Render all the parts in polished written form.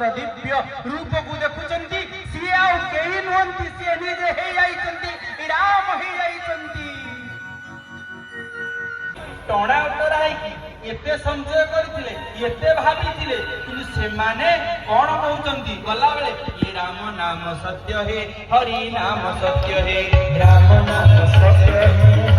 ସୁନ୍ଦର ଦିବ୍ୟ ରୂପକୁ ଦେଖୁଛନ୍ତି ସିଏ ଆଉ କେହି ନୁହନ୍ତି, ସିଏ ନିଜେ ହେଇଯାଇଛନ୍ତି ରାମ ହେଇଯାଇଛନ୍ତି। ଟଣା ଉତ୍ତରା ହେଇକି ଏତେ ସଞ୍ଚୟ କରିଥିଲେ, ଏତେ ଭାବିଥିଲେ, କିନ୍ତୁ ସେମାନେ କଣ କହୁଛନ୍ତି ଗଲାବେଳେ, ଏ ରାମ ନାମ ସତ୍ୟ ହେ ହରି ନାମ ସତ୍ୟ ହେ, ରାମ ନାମ ସତ୍ୟ ହେ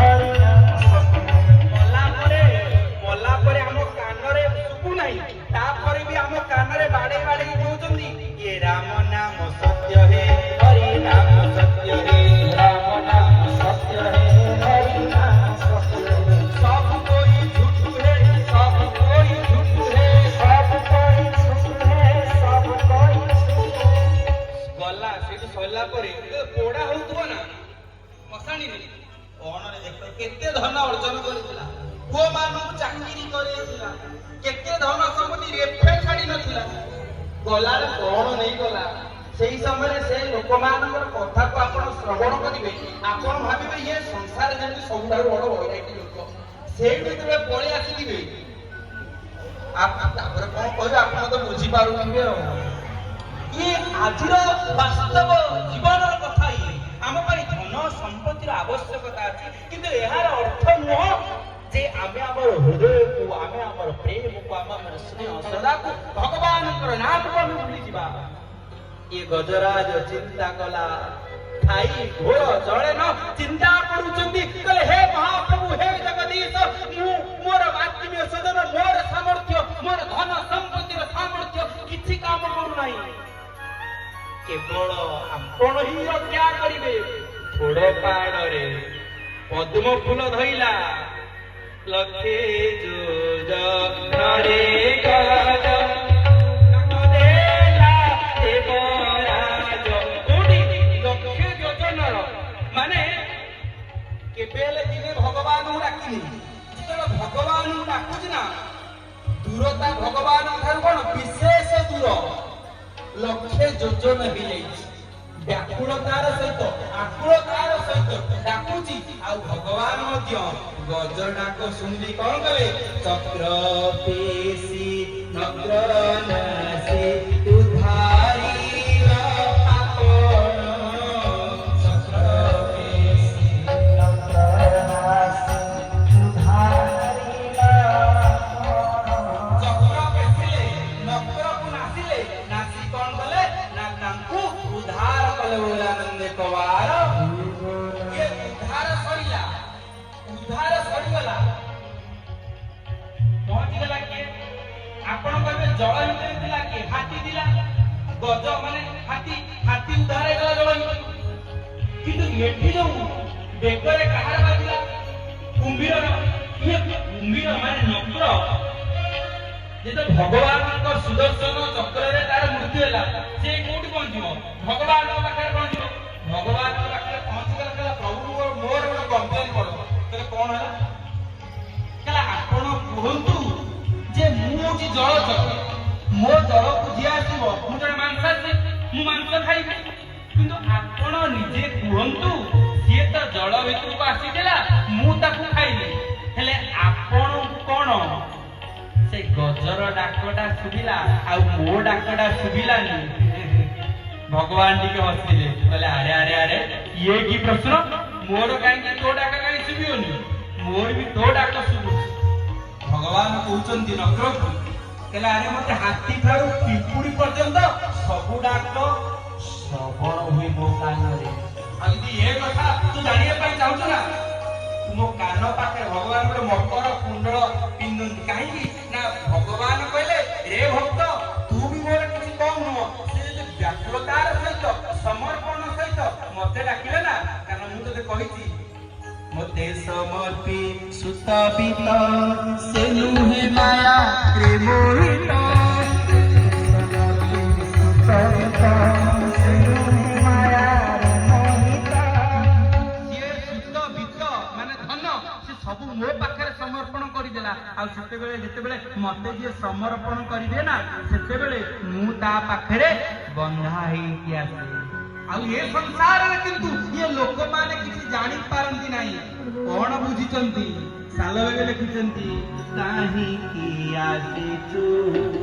ହରି ନାମ ସତ୍ୟ ହେ। ମଲା ପରେ ଆମ କାନରେ ଶୁଭୁ ନାହିଁ, ତାପରେ ବି ଆମ କାନରେ ବାଡେଇ ବାଡେଇ କହୁଛନ୍ତି ଏ ରାମ ନାମ ସତ୍ୟ ହେ ହରି ନାମ ସତ୍ୟ ହେ, ରାମ ନାମ ସତ୍ୟ ହେ ହରି ନାମ ସତ୍ୟ ହେ। सब कोई झूठ है, सब कोई झूठ है, सब कोई झूठ है, सब कोई झूठ है। गला सेठी सल्ला परे पोड़ा होउतबो ना मसाणी रे ओणरे देखो केते धन अर्जन करितला, पुओ मानु चाकरी करेतिला, केते धन सम्पत्ति रेफे छाडी नथिला, गला रे कोण नहीं गला। सेही समय से लोक मानकर कथा को आपण श्रवण करिवे, आपण भाबिबे ये संसार जेंति सबुठार बड़ वैराग्य लोक ସେଇଠୁ ଯେତେବେଳେ ପଳେଇ ଆସିଥିବେ ତାପରେ କଣ କହିବେ ଆପଣ ତ ବୁଝିପାରୁଥିବେ। ଆଉ ଇଏ ଆଜିର ବାସ୍ତବ ଜୀବନର କଥା, ଇଏ ଆମ ପାଇଁ ଧନ ସମ୍ପତ୍ତିର ଆବଶ୍ୟକତା ଅଛି, କିନ୍ତୁ ଏହାର ଅର୍ଥ ନୁହଁ ଯେ ଆମେ ଆମର ହୃଦୟକୁ, ଆମେ ଆମର ପ୍ରେମକୁ, ଆମର ସ୍ନେହ ଶ୍ରଦ୍ଧାକୁ, ଭଗବାନଙ୍କର ନାମକୁ ଆମେ ଭୁଲିଯିବା। ଇଏ ଗଜରାଜ ଚିନ୍ତା କଲା ଥାଇ ଘୋର ଜଳେ ନ ଚିନ୍ତା କରୁଛନ୍ତି, କହିଲେ ହେ ମହାପ୍ରଭୁ, ହେ ଜଗଦୀଶ, ମୁଁ ମୋର ଆତ୍ମୀୟ ସ୍ୱଜନ, ମୋର ସାମର୍ଥ୍ୟ, ମୋର ଧନ ସମ୍ପତ୍ତିର ସାମର୍ଥ୍ୟ କିଛି କାମ କରୁନାହିଁ, କେବଳ ଆପଣ ହିଁ ରକ୍ଷା କରିବେ। ଥୋଡ଼ ପାଡ଼ରେ ପଦ୍ମ ଫୁଲ ଧଇଲା, ଲକ୍ଷେ ଯୋଜନରେ ଗଜ ମାନେ କେବେ ହେଲେ ଦିନେ ଭଗବାନଙ୍କୁ ଡାକିନି, ଯେତେବେଳେ ଭଗବାନଙ୍କୁ ଡାକୁଛି ନା ଦୂରତା ଭଗବାନ ଠାରୁ କଣ ବିଶେଷ ଦୂର, ଲକ୍ଷେ ଯୋଜନ ହେଇଯାଇଛି। ବ୍ୟାକୁଳତାର ସହିତ ଆକୁଳତାର ସହିତ ଡାକୁଛି, ଆଉ ଭଗବାନ ମଧ୍ୟ ଗଜ ଡାକ ଶୁଣିଲି କଣ କଲେ, ଚକ୍ର ପେଶୀ ନଗ୍ର ନାସି ଉଦ୍ଧାରି ଜଳ ଭିତରେ ଥିଲା କିଏ, ହାତୀ ଥିଲା, ଗଜ ମାନେ ହାତୀ ଉଦ୍ଧାର ହେଇଗଲା ଜଳ ଭିତରେ। କିନ୍ତୁ ଏଠି ଯୋଉ ବେକରେ କାହାର ବାଜିଲା, କୁମ୍ଭୀରର, ଇଏ କୁମ୍ଭୀର ମାନେ ନକ୍ର, ଯେତେବେଳେ ଭଗବାନଙ୍କ ସୁଦର୍ଶନ ଚକ୍ରରେ ତାର ମୃତ୍ୟୁ ହେଲା, ସେ କୋଉଠି ପହଞ୍ଚିବ, ଭଗବାନଙ୍କ ପାଖରେ ପହଞ୍ଚିବ। ଭଗବାନଙ୍କ ପାଖରେ ପହଞ୍ଚିଗଲା, କହିଲା ପ୍ରଭୁ ମୋର ଗୋଟେ କମ୍ପ୍ଲେନ କର। କହିଲେ କଣ ହେଲା, କହିଲା ଆପଣ କୁହନ୍ତୁ ଯେ ମୁଁ ହଉଛି ଜଳଚକ୍ର, ମୋ ଜଳକୁ ଯିଏ ଆସିବ, ମୁଁ ଜଣେ ମାଂସାଶୀ, ମୁଁ ମାଂସ ଖାଇବି, କିନ୍ତୁ ଆପଣ ନିଜେ କୁହନ୍ତୁ ସିଏ ତ ଜଳ ଭିତରକୁ ଆସିଥିଲା, ମୁଁ ତାକୁ ଖାଇଲି, ହେଲେ ଆପଣ କଣ? ସେ ଗଜର ଡାକଟା ଶୁଭିଲା, ଆଉ ମୋ ଡାକଟା ଶୁଭିଲାନି। ଭଗବାନ ଟିକେ ହସିଲେ, କହିଲେ ଆରେ ଆରେ ଆରେ ଇଏ କି ପ୍ରଶ୍ନ, ମୋର କାହିଁକି ତୋ ଡାକ କାହିଁକି ଶୁଭିବନି, ମୋର ବି ତୋ ଡାକ ଶୁଭୁଛି। ଭଗବାନ କହୁଛନ୍ତି ନକ୍ରକୁ, କହିଲେ ଆରେ ମତେ ହାତୀ ଠାରୁ ପିମ୍ପୁଡି ପର୍ଯ୍ୟନ୍ତ ସବୁ ଡାକ ଶ୍ରବଣ ହୁଏ ମୋ କାନରେ। ଆଉ ଯଦି ଏ କଥା ତୁ ଜାଣିବା ପାଇଁ ଚାହୁଁଛୁ ନା, ମୋ କାନ ପାଖରେ ଭଗବାନ ଗୋଟେ ମକର କୁଣ୍ଡଳ ପିନ୍ଧନ୍ତି, କାହିଁକି ନା ଭଗବାନ କହିଲେ ରେ ଭକ୍ତ ତୁ ବି ମୋର କିଛି କମ ନୁହଁ। ସେ ଯଦି ବ୍ୟାକୁଳତାର ସହିତ ସମର୍ପଣ ସହିତ ମତେ ଡାକିଲେ ନା, କାରଣ ମୁଁ ତତେ କହିଛି ମତେ ସମର୍ପି ସୁତାପିତ ସେ ନୁହେଁ ମାୟା ରେ ମୋହିତ, ସବୁ ମୋ ପାଖରେ ସମର୍ପଣ କରିଦେଲା। ଆଉ ଯେତେବେଳେ ମତେ ଯିଏ ସମର୍ପଣ କରିଦିଏ ନା, ସେତେବେଳେ ମୁଁ ତା ପାଖରେ ବନ୍ଧା ହେଇକି ଆସେ। ଆଉ ଏ ସଂସାରରେ କିନ୍ତୁ ଇଏ ଲୋକମାନେ କିଛି ଜାଣିପାରନ୍ତି ନାହିଁ। କଣ ବୁଝିଛନ୍ତି? ସାଲବେଗ ଲେଖିଛନ୍ତି, କାହିଁକି ଆସିଛୁ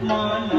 ମନ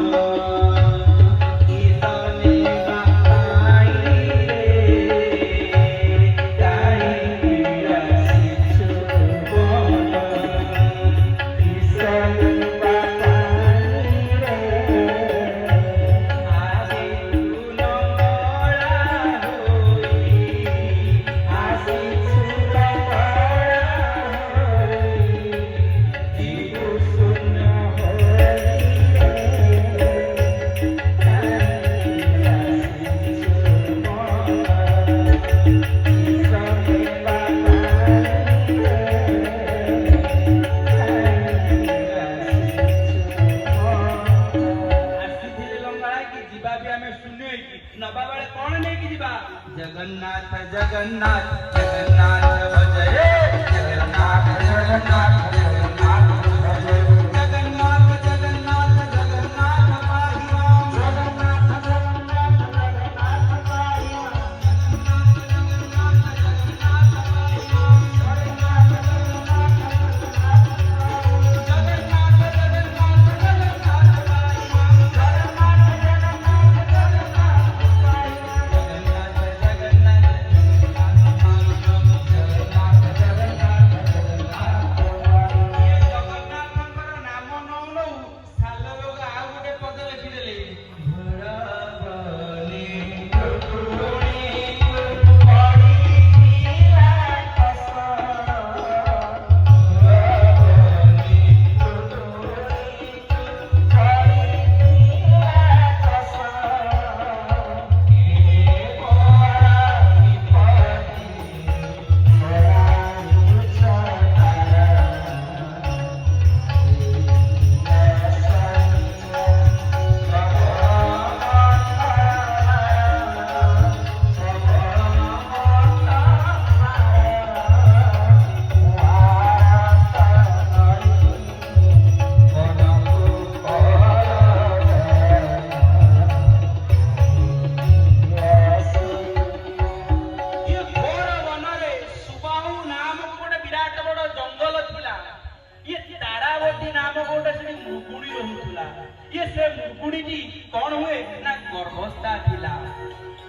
कौन हुए ना गर्भस्था थिला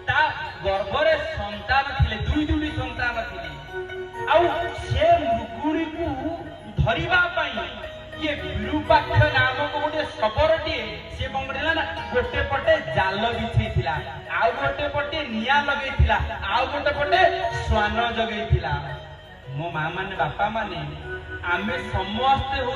ता गर्भरे संतान थिले दुई दुई संतान थिले आउ से मुकुड़ी को धरिबा पई ये विरूपाक्ष नामक गोटे सबरटी से बंगडेला ना गोटे पटे जाल बिछी थिला आउ गोटे पटे निया लगई थिला आउ गोटे पटे स्वान जगई थिला मो मां माने बापा माने आमे समस्त हो